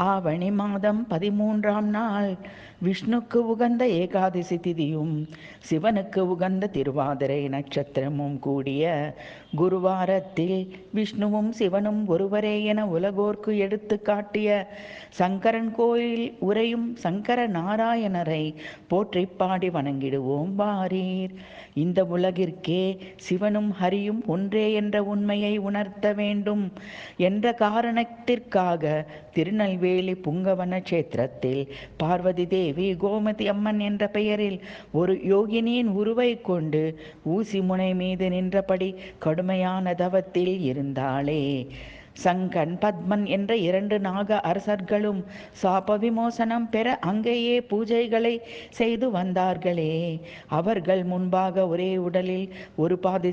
ஆவணி மாதம் 13ஆம் நாள் விஷ்ணுக்கு உகந்த ஏகாதசி திதியும் சிவனுக்கு உகந்த திருவாதிரை நட்சத்திரமும் கூடிய குருவாரத்தில் விஷ்ணுவும் சிவனும் ஒருவரே என உலகோர்க்கு எடுத்து காட்டிய சங்கரன் கோயில் உரையும் சங்கர நாராயணரை போற்றி பாடி வணங்கிடுவோம் வாரீர். இந்த உலகிற்கே சிவனும் ஹரியும் ஒன்றே என்ற உண்மையை உணர்த்த வேண்டும் என்ற காரணத்திற்காக திருநெல்வேலி புங்கவன கஷேத்திரத்தில் பார்வதி தேவி கோமதி அம்மன் என்ற பெயரில் ஒரு யோகினியின் உருவை கொண்டு ஊசி முனை மீது நின்றபடி கடுமையான தவத்தில் இருந்தாளே. சங்கன் பத்மன் என்ற 2 நாக அரசர்களும் சாப விமோசனம் பெற அங்கேயே பூஜைகளை செய்து வந்தார்களே. அவர்கள் முன்பாக ஒரே உடலில் ஒரு பாதி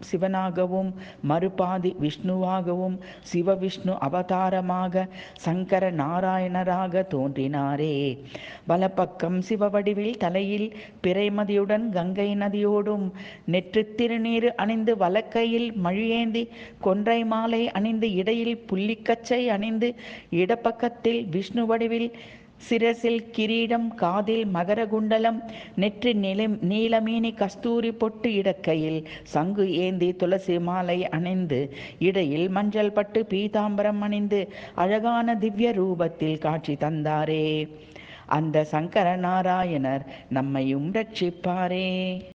சிவனாகவும் மறுபாதி விஷ்ணுவாகவும் சிவவிஷ்ணு அவதாரமாக சங்கர நாராயணராக தோன்றினாரே. வலப்பக்கம் சிவவடிவில் தலையில் பிறைமதியுடன் கங்கை நதியோடும் நெற்று திருநீர் அணிந்து வலக்கையில் மழியேந்தி கொன்றை மாலை அணிந்து இடையில் புள்ளிக்கச்சை அணிந்து இடப்பக்கத்தில் விஷ்ணு வடிவில் சிரசில் கிரீடம் காதில் மகரகுண்டலம் நெற்றி நீலமேனி கஸ்தூரி பொட்டு இடக்கையில் சங்கு ஏந்தி துளசி மாலை அணிந்து இடையில் மஞ்சள் பட்டு பீதாம்பரம் அணிந்து அழகான திவ்ய ரூபத்தில் காட்சி தந்தாரே. அந்த சங்கர நாராயணர் நம்மையும் ரட்சிப்பாரே.